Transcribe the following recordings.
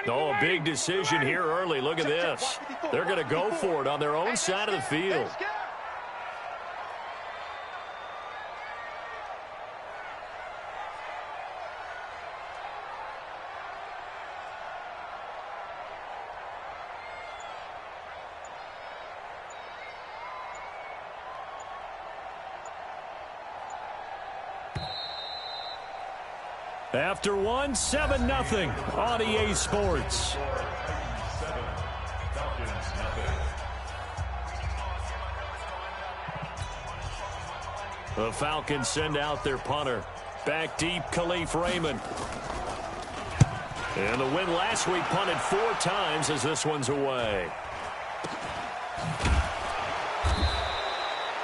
Oh, a big decision here early. Look at this. They're going to go for it on their own side of the field. After one, 7-0 on EA Sports. The Falcons send out their punter. Back deep, Khalif Raymond. And the win last week punted 4 times as this one's away.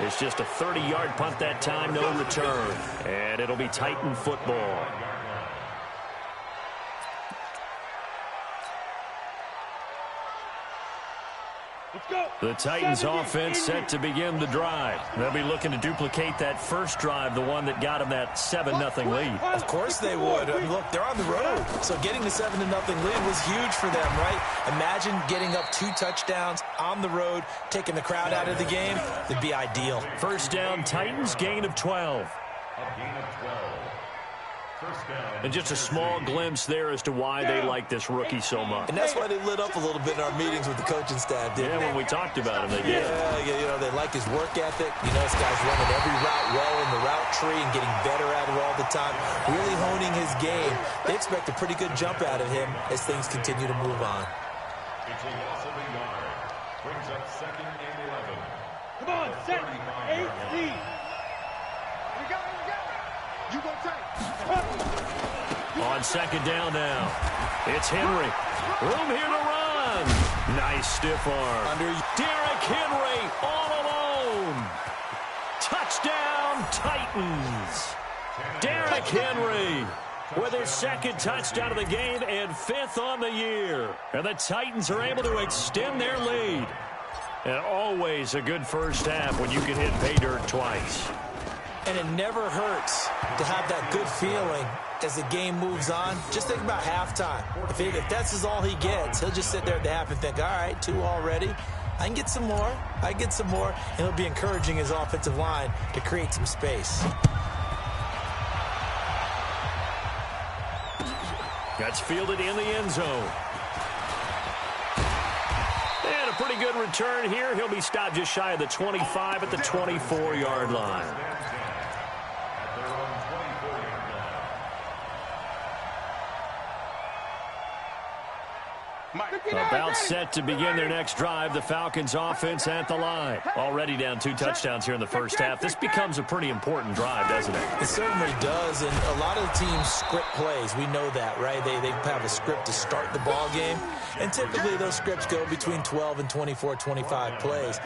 It's just a 30-yard punt that time, no return. And it'll be Titan football. The Titans offense set to begin the drive. They'll be looking to duplicate that first drive, the one that got them that 7-0 lead. Of course they would. I mean, look, they're on the road. So getting the 7-0 lead was huge for them, right? Imagine getting up 2 touchdowns on the road, taking the crowd out of the game. It'd be ideal. First down, Titans, gain of 12. A gain of 12. And just a small glimpse there as to why they like this rookie so much. And that's why they lit up a little bit in our meetings with the coaching staff, didn't they? When we talked about him, they did. Yeah, you know, they like his work ethic. You know, this guy's running every route well in the route tree and getting better at it all the time, really honing his game. They expect a pretty good jump out of him as things continue to move on. It's a loss of a yard. Brings up 2nd and 11. Come on, set. 8-D. We go. You go tight. On 2nd down now. It's Henry. Room here to run. Nice stiff arm. Under Derrick Henry all alone. Touchdown, Titans. Derrick Henry with his 2nd touchdown of the game and 5th on the year. And the Titans are able to extend their lead. And always a good first half when you can hit pay dirt twice. And it never hurts to have that good feeling as the game moves on. Just think about halftime. If that's all he gets, he'll just sit there at the half and think, all right, 2 already. I can get some more. And he'll be encouraging his offensive line to create some space. That's fielded in the end zone. And a pretty good return here. He'll be stopped just shy of the 25 at the 24-yard line. About set to begin their next drive, the Falcons offense at the line. Already down 2 touchdowns here in the first half. This becomes a pretty important drive, doesn't it? It certainly does, and a lot of the teams script plays. We know that, right? They have a script to start the ball game, and typically those scripts go between 12 and 24, 25 plays.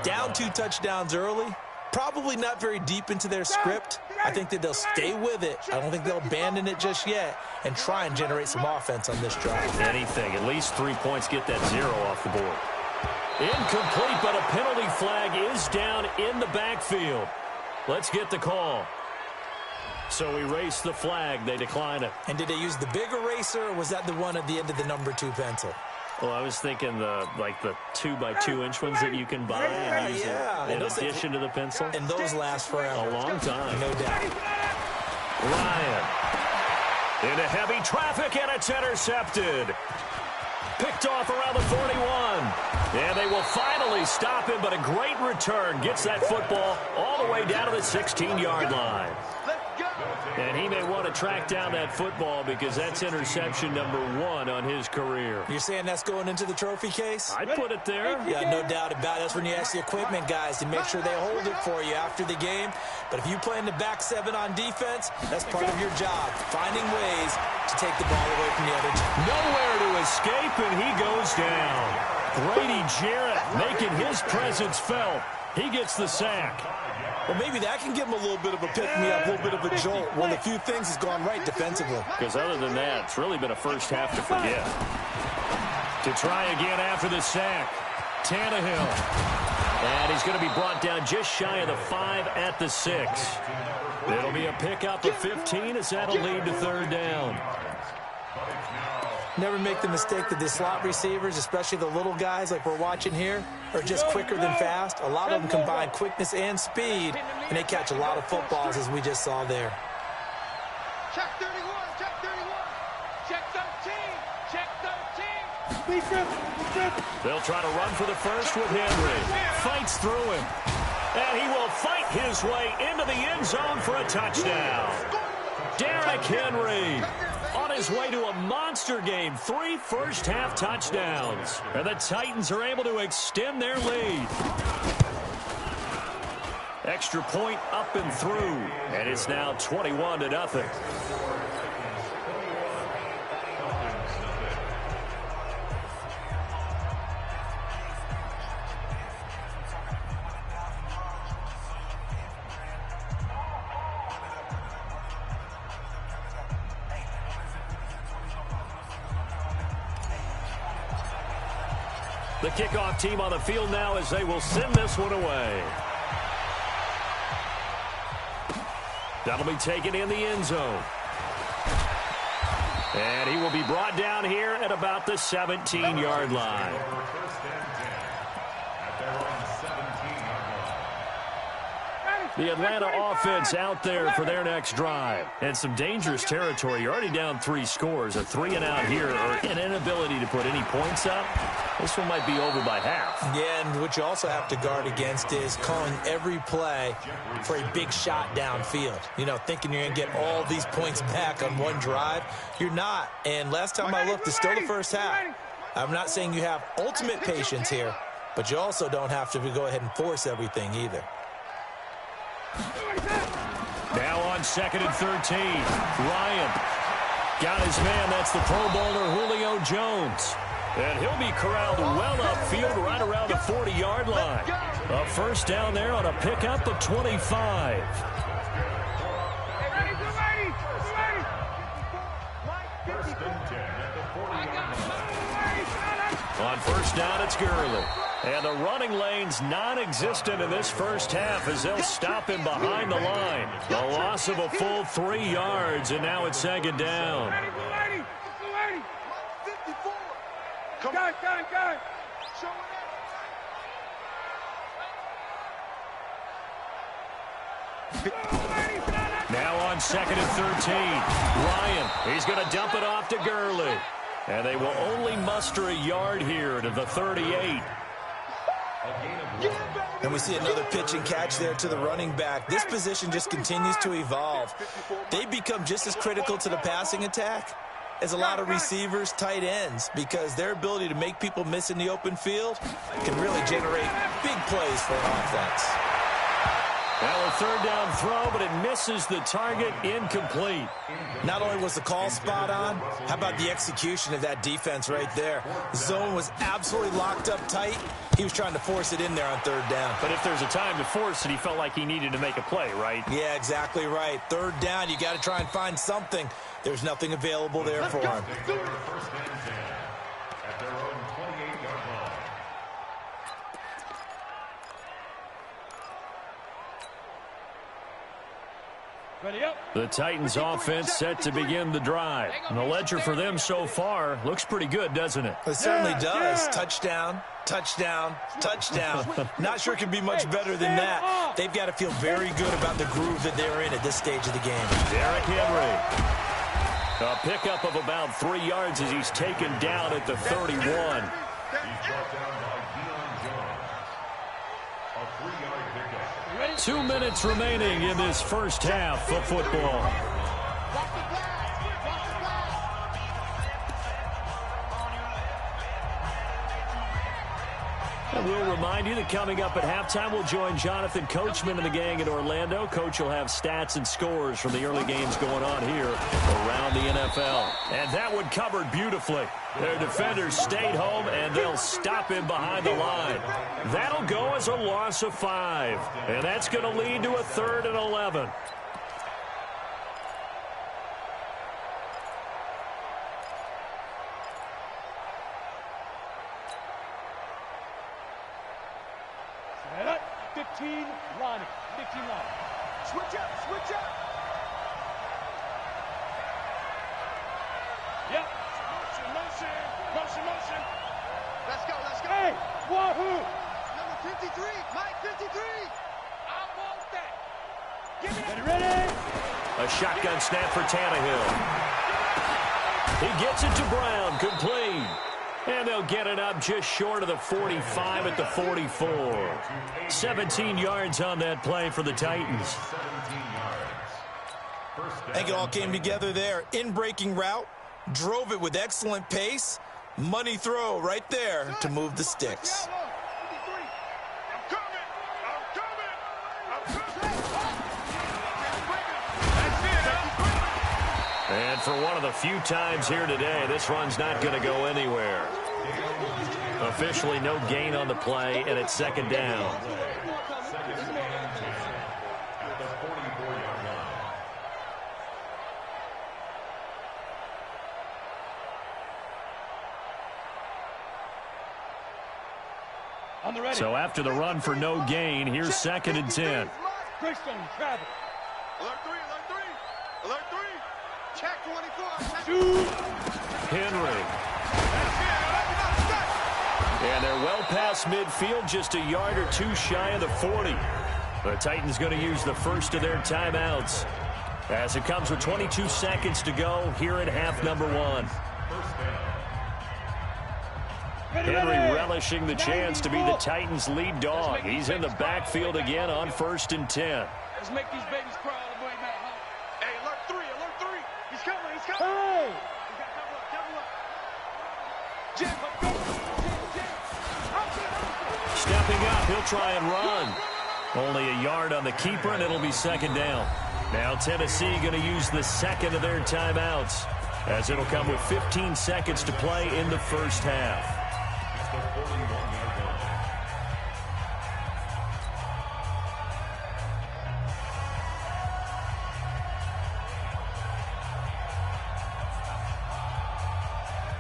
Down 2 touchdowns early, probably not very deep into their script. I think that they'll stay with it. I don't think they'll abandon it just yet and try and generate some offense on this drive. Anything. At least 3 points, get that 0 off the board. Incomplete, but a penalty flag is down in the backfield. Let's get the call. So erase the flag. They decline it. And did they use the big eraser, or was that the one at the end of the number 2 pencil? Well, I was thinking the 2x2-inch ones that you can buy and use in addition to the pencil. And those last forever. A long time. No doubt. Ryan into heavy traffic, and it's intercepted. Picked off around the 41. And they will finally stop him, but a great return. Gets that football all the way down to the 16-yard line. And he may want to track down that football because that's interception number 1 on his career. You're saying that's going into the trophy case? I'd put it there. Yeah, no doubt about it. That's when you ask the equipment guys to make sure they hold it for you after the game. But if you play in the back 7 on defense, that's part of your job, finding ways to take the ball away from the other team. Nowhere to escape, and he goes down. Grady Jarrett making his presence felt. He gets the sack. Well, maybe that can give him a little bit of a pick-me-up, a little bit of a jolt. One of the few things has gone right defensively. Because other than that, it's really been a first half to forget. To try again after the sack, Tannehill. And he's going to be brought down just shy of the 5 at the 6. It'll be a pickup of 15 as that'll lead to 3rd down. Never make the mistake that the slot receivers, especially the little guys like we're watching here, are just quicker than fast. A lot of them combine quickness and speed, and they catch a lot of footballs, as we just saw there. Check 31, check 31, check 13, check 13. They'll try to run for the first with Henry. Fights through him. And he will fight his way into the end zone for a touchdown. Derrick Henry on his way to a monster game. 3 first-half touchdowns. And the Titans are able to extend their lead. Extra point up and through. And it's now 21-0. The kickoff team on the field now as they will send this one away. That'll be taken in the end zone. And he will be brought down here at about the 17-yard line. The Atlanta offense out there for their next drive. And some dangerous territory. You're already down 3 scores. A 3-and-out here or an inability to put any points up. This one might be over by half. Yeah, and what you also have to guard against is calling every play for a big shot downfield. You know, thinking you're going to get all these points back on one drive. You're not. And last time I looked, it's still the first half. I'm not saying you have ultimate patience here, but you also don't have to go ahead and force everything either. Now on 2nd and 13. Ryan got his man. That's the Pro Bowler Julio Jones. And he'll be corralled well upfield right around the 40-yard line. A first down there on a pickup of 25. On first down, it's Gurley. And the running lane's non-existent in this first half as they'll stop him behind the line. A loss of a full 3 yards, and now it's 2nd down. Go. Now on 2nd and 13. Ryan, he's going to dump it off to Gurley. And they will only muster a yard here to the 38. And we see another pitch and catch there to the running back. This position just continues to evolve. They become just as critical to the passing attack as a lot of receivers, tight ends, because their ability to make people miss in the open field can really generate big plays for an offense. Now a 3rd down throw, but it misses the target, incomplete. Not only was the call spot on, how about the execution of that defense right there? Zone was absolutely locked up tight. He was trying to force it in there on 3rd down. But if there's a time to force it, he felt like he needed to make a play, right? Yeah, exactly right. 3rd down, you got to try and find something. There's nothing available there for him. First and 10 at their own 28-yard line. Ready up. The Titans offense set to begin the drive. And the ledger for them so far looks pretty good, doesn't it? It certainly does. Touchdown, touchdown, touchdown. Not sure it can be much better than that. They've got to feel very good about the groove that they're in at this stage of the game. Derrick Henry. A pickup of about 3 yards as he's taken down at the 31. He's brought down by Deion Jones. A 3-yard pickup. 2 minutes remaining in this first half of football. And we'll remind you that coming up at halftime, we'll join Jonathan Coachman and the gang in Orlando. Coach will have stats and scores from the early games going on here around the NFL. And that one covered beautifully. Their defenders stayed home, and they'll stop him behind the line. That'll go as a loss of 5. And that's going to lead to a 3rd and 11. Set up. 15 line. 15 line. Switch up. Switch up. Yep. Motion, motion. Wahoo! Number 53, Mike 53. I want that. Give me ready. A shotgun snap for Tannehill. He gets it to Brown, complete. And they'll get it up just short of the 45 at the 44. 17 yards on that play for the Titans. I think it all came together there. In-breaking route, drove it with excellent pace. Money throw right there to move the sticks. And for one of the few times here today, this run's not going to go anywhere. Officially no gain on the play, and it's second down. So after the run for no gain, here's second and 10. Christian, travel. Alert 3, alert 3. Alert 3. Check 24. Shoot. Henry. And they're well past midfield, just a yard or two shy of the 40. The Titans going to use the first of their timeouts as it comes with 22 seconds to go here in half number 1. Henry relishing the chance to be the Titans' lead dog. He's in the backfield again on 1st and 10. Let's make these babies cry all the way back home. Hey, alert 3, alert 3. He's coming, he's coming. Hey! He's got double up. Jim, let's go. Stepping up, he'll try and run. Only a yard on the keeper, and it'll be second down. Now Tennessee going to use the second of their timeouts, as it'll come with 15 seconds to play in the first half. Here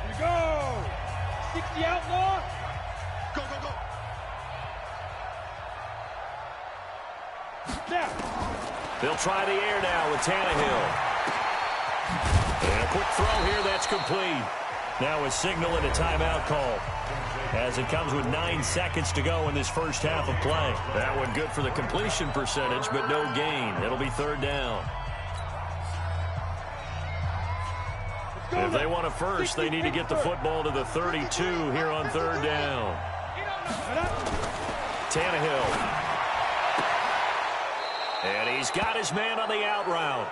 we go. 60 outlaw. Go, go, go. Now. They'll try the air now with Tannehill. And a quick throw here, that's complete. Now a signal and a timeout call, as it comes with 9 seconds to go in this first half of play. That one good for the completion percentage, but no gain. It'll be third down. If they want a first, they need to get the football to the 32 here on third down. Tannehill. And he's got his man on the out route.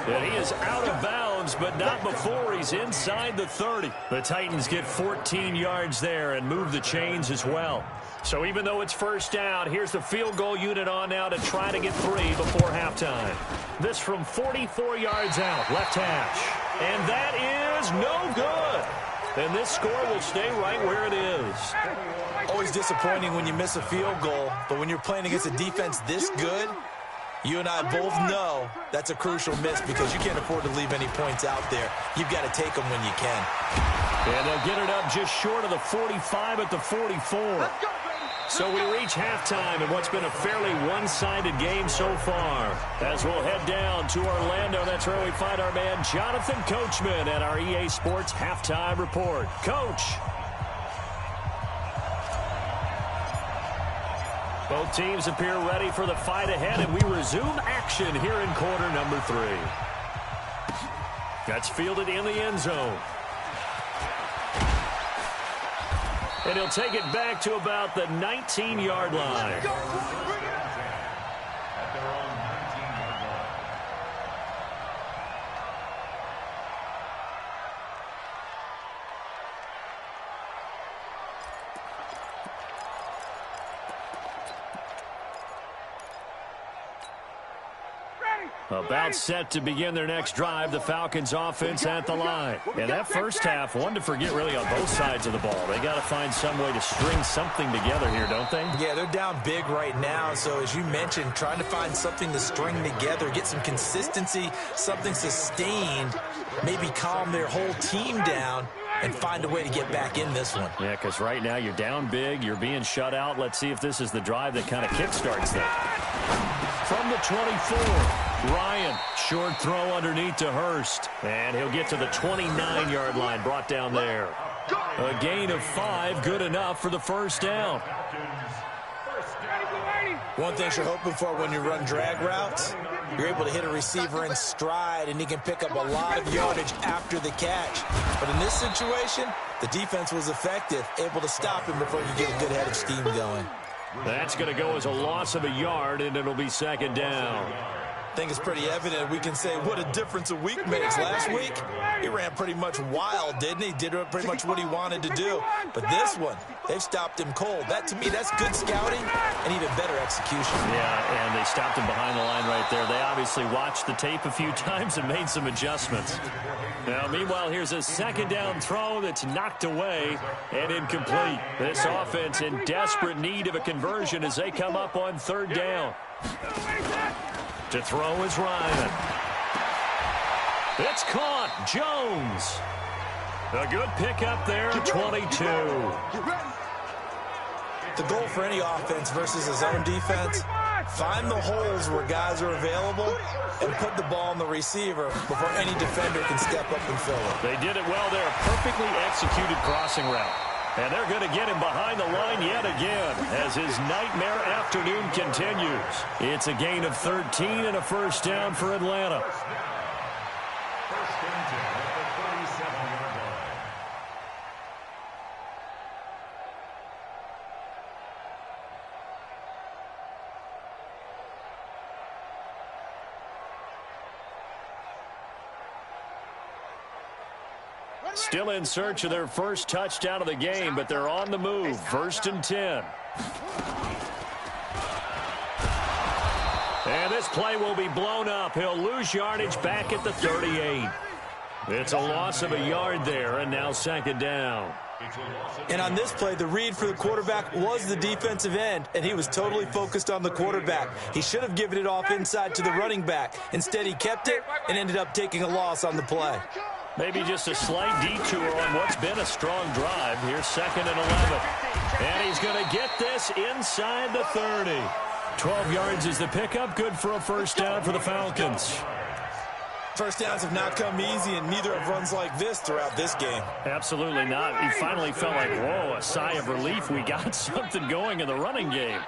And he is out of bounds, but not before he's inside the 30. The Titans get 14 yards there and move the chains as well. So even though it's first down, here's the field goal unit on now to try to get 3 before halftime. This from 44 yards out, left hash. And that is no good. And this score will stay right where it is. Always disappointing when you miss a field goal, but when you're playing against a defense this good, you and I both know that's a crucial miss because you can't afford to leave any points out there. You've got to take them when you can. And they'll get it up just short of the 45 at the 44. So we reach halftime in what's been a fairly one-sided game so far. As we'll head down to Orlando, that's where we find our man Jonathan Coachman at our EA Sports Halftime Report. Coach. Both teams appear ready for the fight ahead, and we resume action here in quarter number 3. That's fielded in the end zone. And he'll take it back to about the 19-yard line. About set to begin their next drive, the Falcons offense at the line. And that first half, one to forget really on both sides of the ball. They got to find some way to string something together here, don't they? Yeah, they're down big right now. So as you mentioned, trying to find something to string together, get some consistency, something sustained, maybe calm their whole team down and find a way to get back in this one. Yeah, because right now you're down big, you're being shut out. Let's see if this is the drive that kind of kickstarts them. From the 24, Ryan, short throw underneath to Hurst. And he'll get to the 29-yard line, brought down there. A gain of 5, good enough for the first down. One thing you're hoping for when you run drag routes, you're able to hit a receiver in stride, and he can pick up a lot of yardage after the catch. But in this situation, the defense was effective, able to stop him before you get a good head of steam going. That's going to go as a loss of a yard, and it'll be second down. I think it's pretty evident. We can say what a difference a week makes. Last week, he ran pretty much wild, didn't he? Did pretty much what he wanted to do. But this one, they've stopped him cold. That, to me, that's good scouting and even better execution. Yeah, and they stopped him behind the line right there. They obviously watched the tape a few times and made some adjustments. Now, meanwhile, here's a second down throw that's knocked away and incomplete. This offense in desperate need of a conversion as they come up on third down. To throw is Ryan. It's caught. Jones. A good pickup there at 22. The goal for any offense versus his own defense, find the holes where guys are available and put the ball on the receiver before any defender can step up and fill it. They did it well there. Perfectly executed crossing route. And they're going to get him behind the line yet again as his nightmare afternoon continues. It's a gain of 13 and a first down for Atlanta. First and 10 at the 37-yard line. Still in search of their first touchdown of the game, but they're on the move. First and 10. And this play will be blown up. He'll lose yardage back at the 38. It's a loss of a yard there, and now second down. And on this play, the read for the quarterback was the defensive end, and he was totally focused on the quarterback. He should have given it off inside to the running back. Instead, he kept it and ended up taking a loss on the play. Maybe just a slight detour on what's been a strong drive. Here's second and 11. And he's going to get this inside the 30. 12 yards is the pickup. Good for a first down for the Falcons. First downs have not come easy, and neither have runs like this throughout this game. Absolutely not. He finally felt like, whoa, a sigh of relief. We got something going in the running game.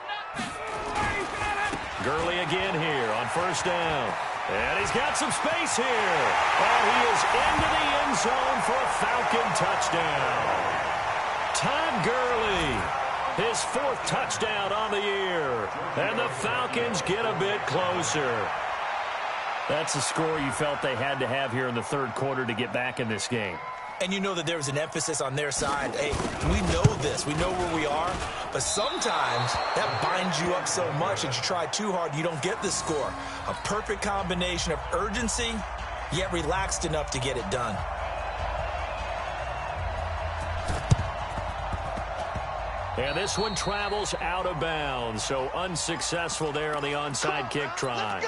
Gurley again here on first down. And he's got some space here. And he is into the end zone for a Falcon touchdown. Todd Gurley, his 4th touchdown on the year. And the Falcons get a bit closer. That's a score you felt they had to have here in the third quarter to get back in this game. And you know that there was an emphasis on their side. Hey, we know this. We know where we are. But sometimes that binds you up so much that you try too hard, you don't get the score. A perfect combination of urgency, yet relaxed enough to get it done. And this one travels out of bounds. So unsuccessful there on the onside kick try.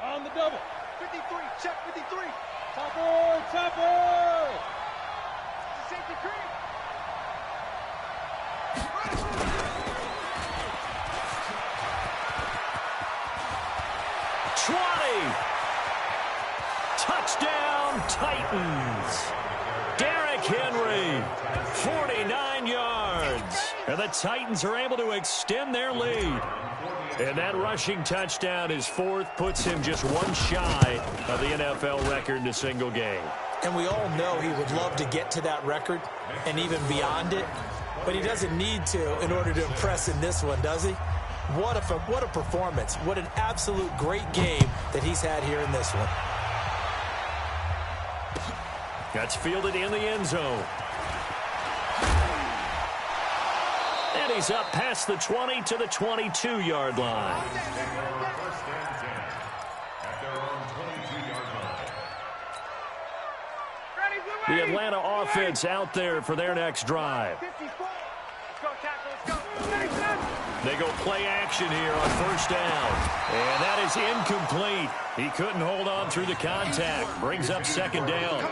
On the double. 53, check 53. Topper, topper. Safety cream. 20. Touchdown, Titans. Derrick Henry, 49 yards. And the Titans are able to extend their lead. And that rushing touchdown, his 4th, puts him just one shy of the NFL record in a single game. And we all know he would love to get to that record and even beyond it. But he doesn't need to in order to impress in this one, does he? What a performance. What an absolute great game that he's had here in this one. That's fielded in the end zone. And he's up past the 20 to the 22-yard line. First and 10 at their own 22-yard line. The Atlanta offense out there for their next drive. They go play action here on first down. And that is incomplete. He couldn't hold on through the contact. Brings up second down.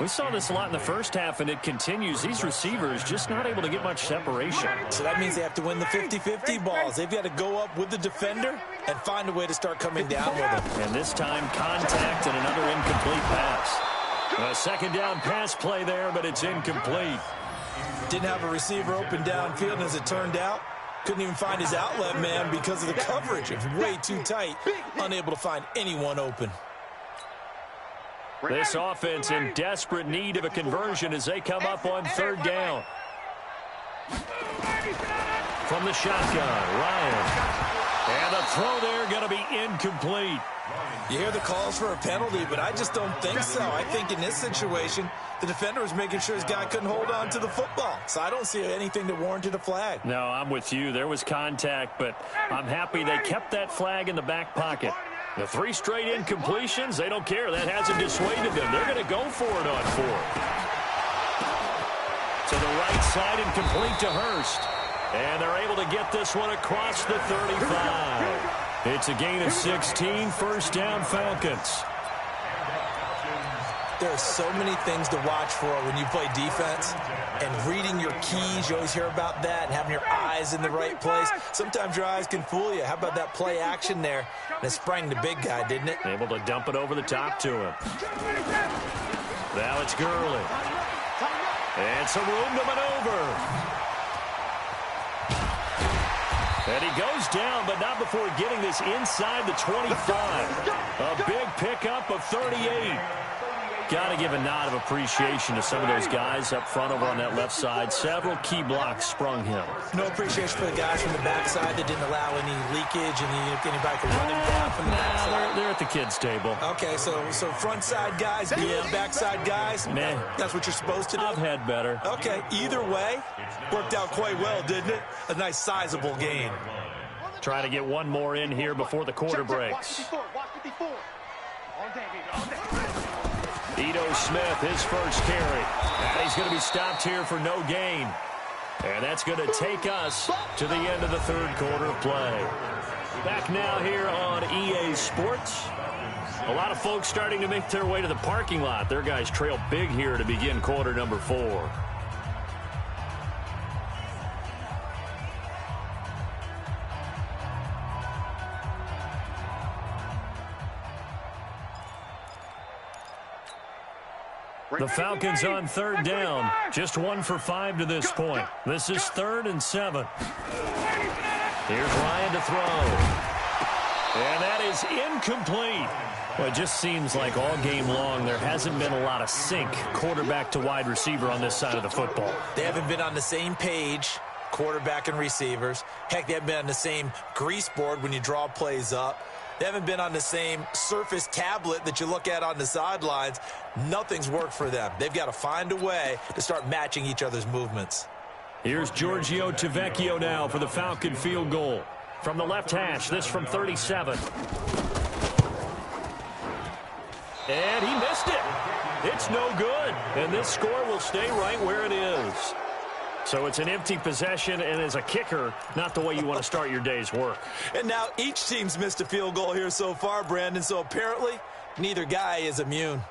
We saw this a lot in the first half, and it continues. These receivers just not able to get much separation. So that means they have to win the 50-50 balls. They've got to go up with the defender and find a way to start coming down with them. And this time, contact and another incomplete pass. A second down pass play there, but it's incomplete. Didn't have a receiver open downfield, and as it turned out, couldn't even find his outlet man because of the coverage. It was way too tight, unable to find anyone open. This offense in desperate need of a conversion as they come up on third down. From the shotgun, Ryan. And the throw there going to be incomplete. You hear the calls for a penalty, but I just don't think so. I think in this situation, the defender was making sure his guy couldn't hold on to the football. So I don't see anything that warranted a flag. No, I'm with you. There was contact, but I'm happy they kept that flag in the back pocket. The 3 straight incompletions, they don't care. That hasn't dissuaded them. They're going to go for it on 4th. To the right side and complete to Hurst. And they're able to get this one across the 35. It's a gain of 16, first down Falcons. There are so many things to watch for when you play defense. And reading your keys, you always hear about that, and having your eyes in the right place. Sometimes your eyes can fool you. How about that play action there? And it sprang the big guy, didn't it? Able to dump it over the top to him. Now it's Gurley. And some room to maneuver. And he goes down, but not before getting this inside the 25. A big pickup of 38. Got to give a nod of appreciation to some of those guys up front over on that left side. Several key blocks sprung him. No appreciation for the guys from the backside that didn't allow any leakage and anybody could run it down from the backside. They're at the kids' table. Okay, so front side guys, backside guys, man, that's what you're supposed to do? I've had better. Okay, either way, worked out quite well, didn't it? A nice sizable gain. Trying to get one more in here before the quarter breaks. Ito Smith, his first carry. And he's going to be stopped here for no gain. And that's going to take us to the end of the third quarter of play. Back now here on EA Sports. A lot of folks starting to make their way to the parking lot. Their guys trail big here to begin quarter number 4. The Falcons on third down. Just 1 for 5 to this point. This is 3rd and 7. Here's Ryan to throw. And that is incomplete. Well, it just seems like all game long there hasn't been a lot of sync quarterback to wide receiver on this side of the football. They haven't been on the same page, quarterback and receivers. Heck, they haven't been on the same grease board when you draw plays up. They haven't been on the same surface tablet that you look at on the sidelines. Nothing's worked for them. They've got to find a way to start matching each other's movements. Here's Giorgio Tavecchio now for the Falcon field goal. From the left hash, this from 37. And he missed it. It's no good. And this score will stay right where it is. So it's an empty possession, and as a kicker, not the way you want to start your day's work. And now each team's missed a field goal here so far, Brandon, so apparently neither guy is immune.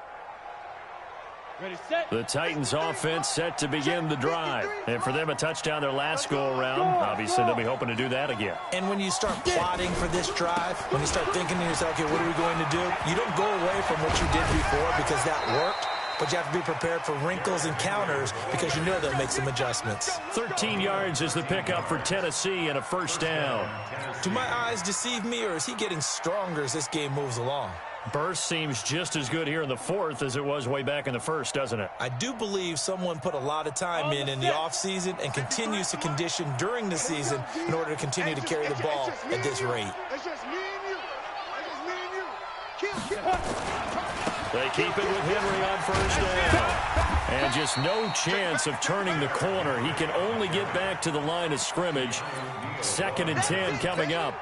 The Titans offense set to begin the drive. And for them, a touchdown their last go-around. Obviously, they'll be hoping to do that again. And when you start plotting for this drive, when you start thinking to yourself, okay, what are we going to do? You don't go away from what you did before because that worked. But you have to be prepared for wrinkles and counters because you know they'll make some adjustments. 13 yards is the pickup for Tennessee and a first down. Do my eyes deceive me, or is he getting stronger as this game moves along? Burst seems just as good here in the 4th as it was way back in the 1st, doesn't it? I do believe someone put a lot of time in the offseason and continues to condition during the season in order to continue to carry the ball at this rate. It's just me and you. It's just me and you. Kill. They keep it with Henry on first down. And just no chance of turning the corner. He can only get back to the line of scrimmage. 2nd and 10 coming up.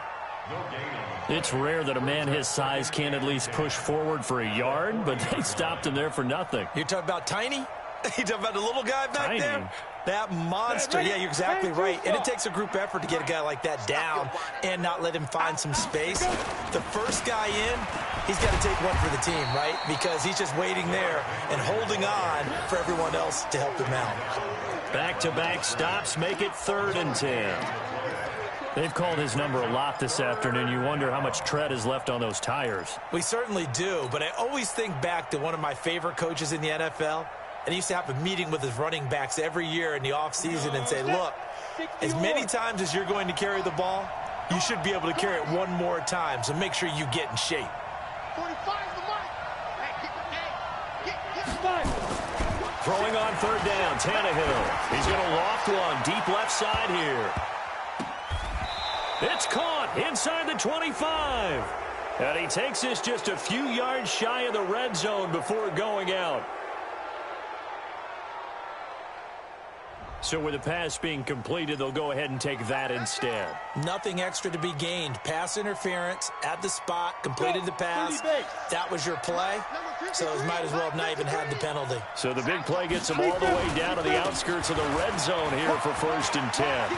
It's rare that a man his size can at least push forward for a yard, but they stopped him there for nothing. You're talking about Tiny? You talking about the little guy back there? That monster. Yeah, you're exactly right. And it takes a group effort to get a guy like that down and not let him find some space. The first guy in, he's got to take one for the team, right? Because he's just waiting there and holding on for everyone else to help him out. Back-to-back stops make it 3rd and 10. They've called his number a lot this afternoon. You wonder how much tread is left on those tires. We certainly do, but I always think back to one of my favorite coaches in the NFL. And he used to have a meeting with his running backs every year in the offseason and say, look, as many times as you're going to carry the ball, you should be able to carry it one more time, so make sure you get in shape. 45 the mark. Throwing on 3rd down, Tannehill. He's going to loft one deep left side here. It's caught inside the 25. And he takes this just a few yards shy of the red zone before going out. So with the pass being completed, they'll go ahead and take that instead. Nothing extra to be gained. Pass interference at the spot, completed the pass. That was your play, so it might as well have not even had the penalty. So the big play gets him all the way down to the outskirts of the red zone here for 1st and 10.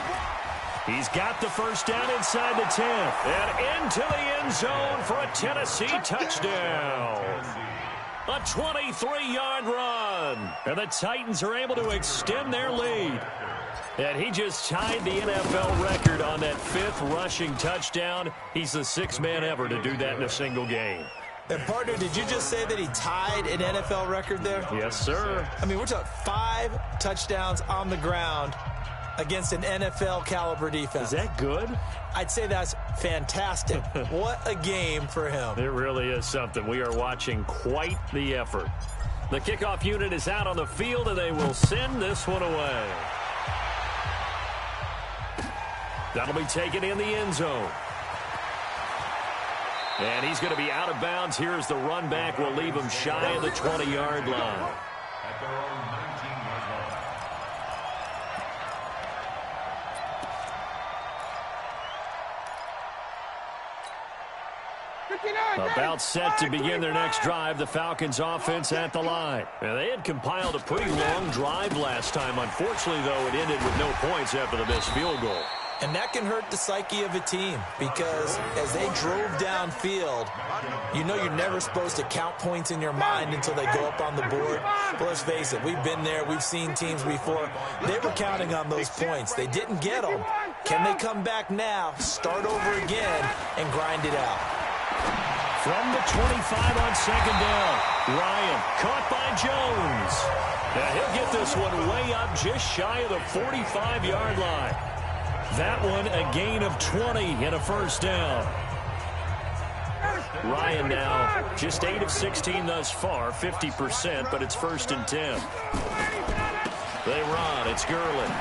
He's got the first down inside the 10. And into the end zone for a Tennessee touchdown. A 23-yard run. And the Titans are able to extend their lead. And he just tied the NFL record on that 5th rushing touchdown. He's the 6th man ever to do that in a single game. And, partner, did you just say that he tied an NFL record there? Yes, sir. I mean, we're talking 5 touchdowns on the ground against an NFL-caliber defense. Is that good? I'd say that's fantastic. What a game for him. It really is something. We are watching quite the effort. The kickoff unit is out on the field, and they will send this one away. That'll be taken in the end zone. And he's going to be out of bounds. Here's the run back. We'll leave him shy of the 20-yard line. At their own 19-yard line. About set to begin their next drive, the Falcons offense at the line. Now, they had compiled a pretty long drive last time. Unfortunately, though, it ended with no points after the missed field goal. And that can hurt the psyche of a team because as they drove downfield, you know you're never supposed to count points in your mind until they go up on the board. But let's face it, we've been there. We've seen teams before. They were counting on those points. They didn't get them. Can they come back now, start over again, and grind it out? From the 25 on 2nd down, Ryan caught by Jones. Now he'll get this one way up just shy of the 45-yard line. That one a gain of 20 and a 1st down. Ryan now just 8 of 16 thus far, 50%, but it's 1st and 10. They run. It's Gurley.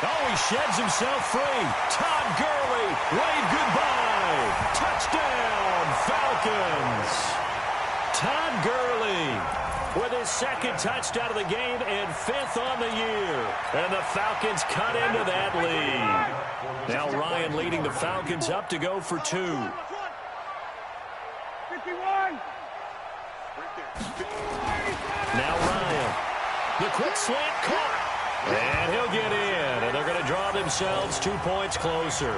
Oh, he sheds himself free. Todd Gurley, wave goodbye. Touchdown, Falcons. Todd Gurley with his 2nd touchdown of the game and 5th on the year. And the Falcons cut into that lead. Now Ryan leading the Falcons up to go for 2. 51. Now Ryan. The quick slant caught. And he'll get in, and they're going to draw themselves 2 points closer.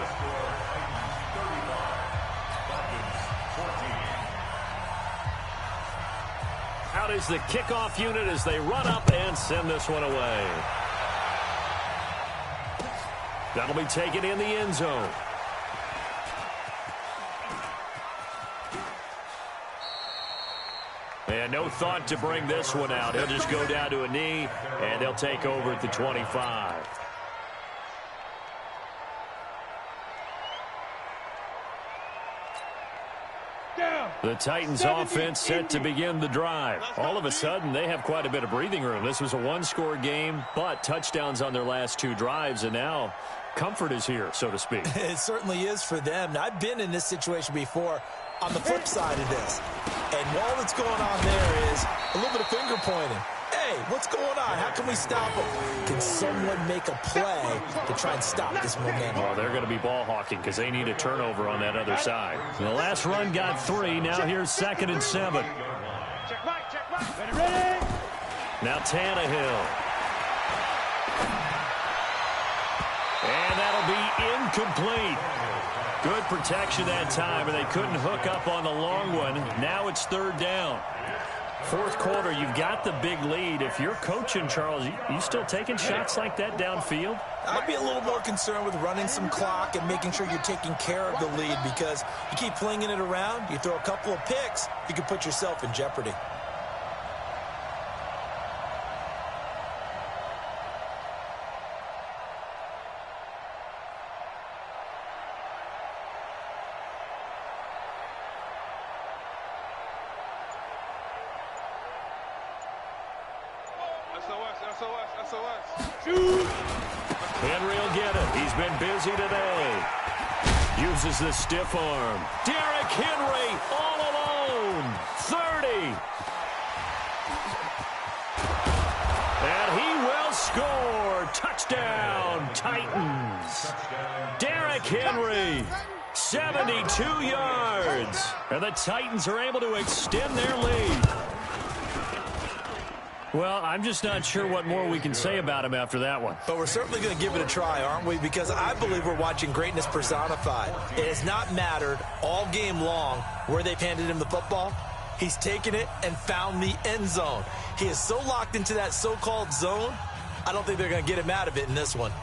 Out is the kickoff unit as they run up and send this one away. That'll be taken in the end zone. And no thought to bring this one out. He'll just go down to a knee, and they'll take over at the 25. The Titans offense set to begin the drive. All of a sudden, they have quite a bit of breathing room. This was a one-score game, but touchdowns on their last 2 drives, and now comfort is here, so to speak. It certainly is for them. Now, I've been in this situation before on the flip side of this. And all that's going on there is a little bit of finger pointing. Hey, what's going on? How can we stop them? Can someone make a play to try and stop this momentum? Well, they're going to be ball hawking because they need a turnover on that other side. The last run got 3. Now here's 2nd and 7. Check back, check back. Ready, ready. Now Tannehill. And that'll be incomplete. Good protection that time, and they couldn't hook up on the long one. Now it's third down. Fourth quarter, you've got the big lead. If you're coaching, Charles, you still taking shots like that downfield? I'd be a little more concerned with running some clock and making sure you're taking care of the lead, because you keep flinging it around, you throw a couple of picks, you can put yourself in jeopardy. Henry will get it. He's been busy today. Uses the stiff arm. Derrick Henry all alone. 30. And he will score. Touchdown, Titans. Derrick Henry, 72 yards. And the Titans are able to extend their lead. Well, I'm just not sure what more we can say about him after that one. But we're certainly going to give it a try, aren't we? Because I believe we're watching greatness personified. It has not mattered all game long where they've handed him the football. He's taken it and found the end zone. He is so locked into that so-called zone, I don't think they're going to get him out of it in this one.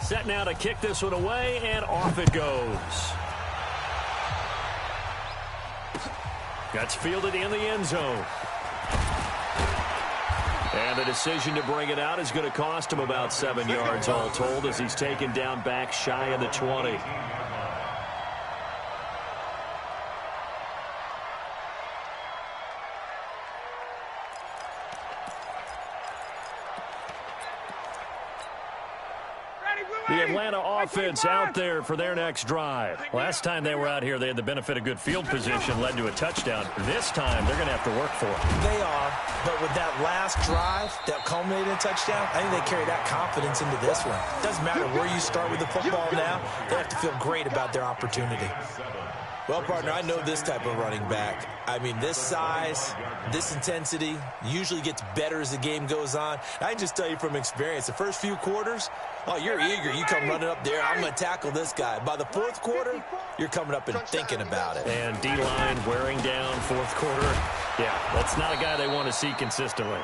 Set now to kick this one away, and off it goes. That's fielded in the end zone. And the decision to bring it out is going to cost him about 7 yards all told, as he's taken down back shy of the 20. The Atlanta offense out there for their next drive. Last time they were out here, they had the benefit of good field position, led to a touchdown. This time, they're going to have to work for it. They are, but with that last drive that culminated in a touchdown, I think they carry that confidence into this one. Doesn't matter where you start with the football now, they have to feel great about their opportunity. Well, partner, I know this type of running back. I mean, this size, this intensity usually gets better as the game goes on. I can just tell you from experience, the first few quarters, oh, you're eager. You come running up there, I'm going to tackle this guy. By the fourth quarter, you're coming up and thinking about it. And D-line wearing down fourth quarter. Yeah, that's not a guy they want to see consistently.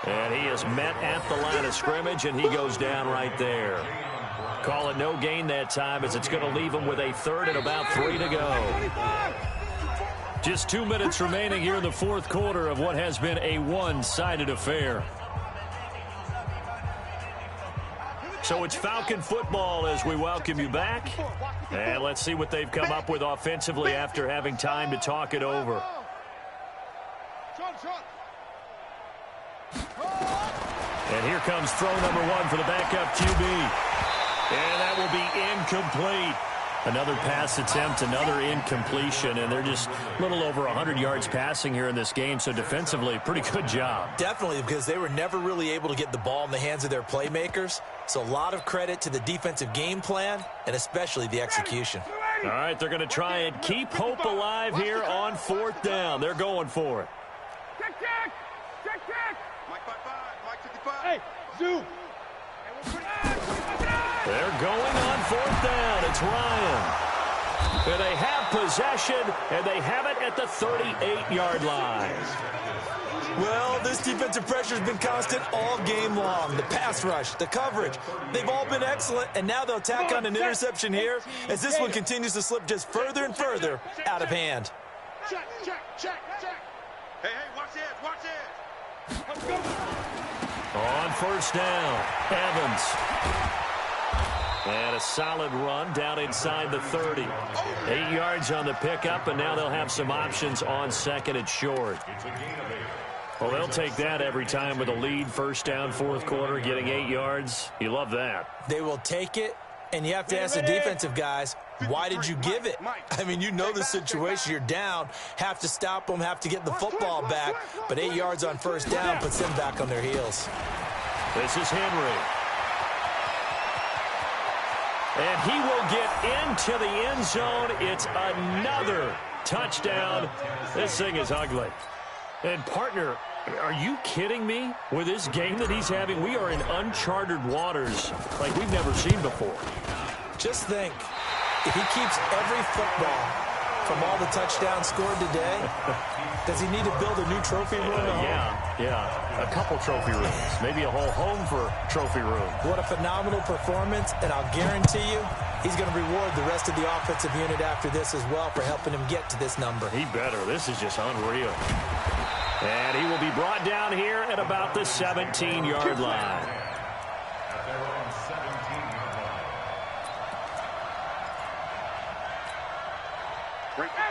And he is met at the line of scrimmage, and he goes down right there. Call it no gain that time, as it's going to leave him with a third and about 3 to go. Just 2 minutes remaining here in the fourth quarter of what has been a one-sided affair. So it's Falcon football as we welcome you back. And let's see what they've come up with offensively after having time to talk it over. And here comes throw number 1 for the backup QB. And that will be incomplete. Another pass attempt, another incompletion, and they're just a little over 100 yards passing here in this game, so defensively, pretty good job. Definitely, because they were never really able to get the ball in the hands of their playmakers, so a lot of credit to the defensive game plan and especially the execution. All right, they're going to try and keep hope alive here on fourth down. They're going for it. Check, check! Check, check! Mike 55, Mike 55. Hey, zoom! They're going on fourth down. It's Ryan. And they have possession, and they have it at the 38-yard line. Well, this defensive pressure has been constant all game long. The pass rush, the coverage, they've all been excellent, and now they'll tack on an interception here as this one continues to slip just further and further out of hand. Check, check, check, check! Hey, watch this, watch this. Let's go! On first down, Evans. And a solid run down inside the 30. 8 yards on the pickup, and now they'll have some options on second and short. Well, they'll take that every time with a lead, first down, fourth quarter, getting 8 yards. You love that. They will take it, and you have to ask the defensive guys, why did you give it? I mean, you know the situation. You're down, have to stop them, have to get the football back, but 8 yards on first down puts them back on their heels. This is Henry. And he will get into the end zone. It's another touchdown. This thing is ugly. And, partner, are you kidding me? With this game that he's having, we are in uncharted waters like we've never seen before. Just think, if he keeps every football from all the touchdowns scored today, does he need to build a new trophy room? Yeah. A couple trophy rooms. Maybe a whole home for trophy room. What a phenomenal performance, and I'll guarantee you he's going to reward the rest of the offensive unit after this as well for helping him get to this number. He better. This is just unreal. And he will be brought down here at about the 17-yard line.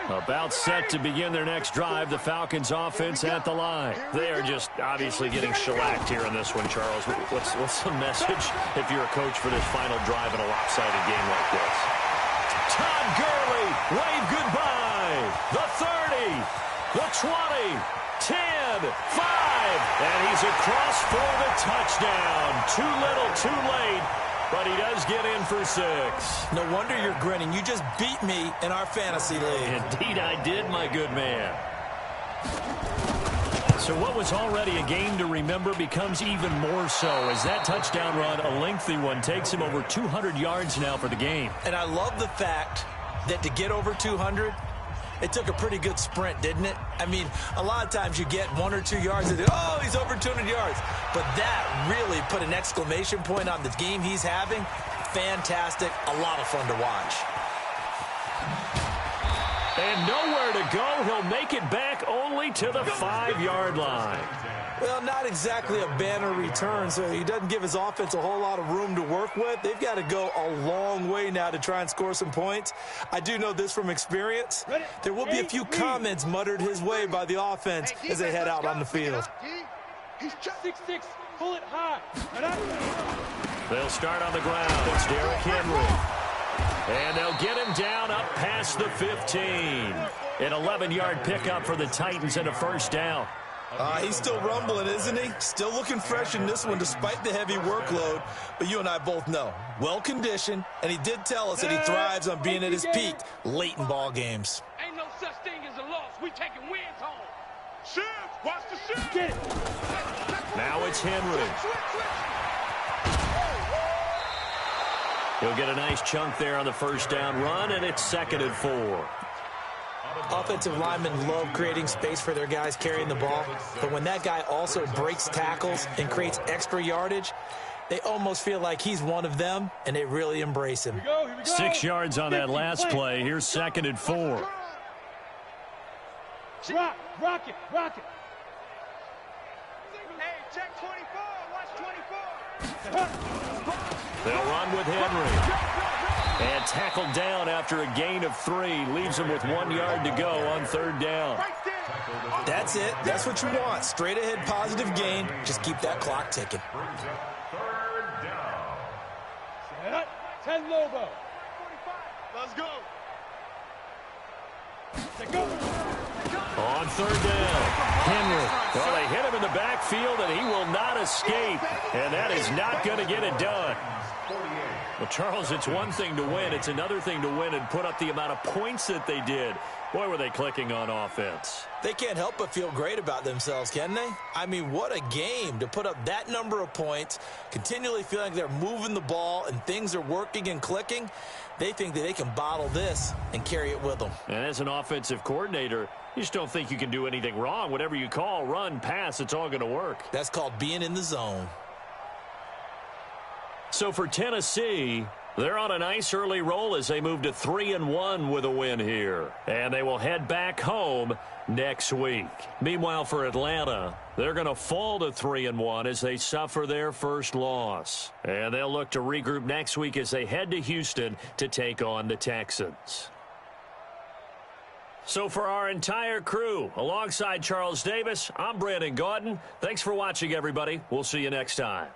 About set to begin their next drive, the Falcons offense at the line. They are just obviously getting shellacked here in this one, Charles. What's the message if you're a coach for this final drive in a lopsided game like this? Todd Gurley, wave goodbye. The 30, the 20, 10, 5, and he's across for the touchdown. Too little, too late. But he does get in for 6. No wonder you're grinning. You just beat me in our fantasy league. Indeed I did, my good man. So what was already a game to remember becomes even more so as that touchdown run, a lengthy one, takes him over 200 yards now for the game. And I love the fact that to get over 200, it took a pretty good sprint, didn't it? I mean, a lot of times you get 1 or 2 yards and oh, he's over 200 yards. But that really put an exclamation point on the game he's having. Fantastic. A lot of fun to watch. And nowhere to go. He'll make it back only to the 5-yard line. Well, not exactly a banner return, so he doesn't give his offense a whole lot of room to work with. They've got to go a long way now to try and score some points. I do know this from experience. There will be a few comments muttered his way by the offense as they head out on the field. He's 6'6", pull it high. They'll start on the ground. It's Derrick Henry. And they'll get him down up past the 15. An 11-yard pickup for the Titans and a first down. He's still rumbling, isn't he? Still looking fresh in this one despite the heavy workload. But you and I both know, well-conditioned, and he did tell us that he thrives on being at his peak late in ball games. Ain't no such thing as a loss. We taking wins home. Shift, watch the shift. Get it. Now it's Henry. He'll get a nice chunk there on the first down run, and it's 2nd and 4. Offensive linemen love creating space for their guys carrying the ball, but when that guy also breaks tackles and creates extra yardage, they almost feel like he's one of them, and they really embrace him. Here we go. 6 yards on that last play. Here's 2nd and 4. Rock it. Hey, check 24. Watch 24. They'll run with Henry. And tackled down after a gain of 3. Leaves him with 1 yard to go on 3rd down. That's it. That's what you want. Straight ahead positive gain. Just keep that clock ticking. 3rd down. Set up. 10 Lobo. Let's go. On 3rd down, Henry. Well, they hit him in the backfield, and he will not escape. And that is not going to get it done. Well, Charles, it's one thing to win. It's another thing to win and put up the amount of points that they did. Boy, were they clicking on offense. They can't help but feel great about themselves, can they? I mean, what a game to put up that number of points, continually feeling like they're moving the ball and things are working and clicking. They think that they can bottle this and carry it with them. And as an offensive coordinator, you just don't think you can do anything wrong. Whatever you call, run, pass, it's all going to work. That's called being in the zone. So for Tennessee, they're on a nice early roll as they move to 3-1 with a win here. And they will head back home next week. Meanwhile, for Atlanta, they're going to fall to 3-1 as they suffer their first loss. And they'll look to regroup next week as they head to Houston to take on the Texans. So for our entire crew, alongside Charles Davis, I'm Brandon Gaudin. Thanks for watching, everybody. We'll see you next time.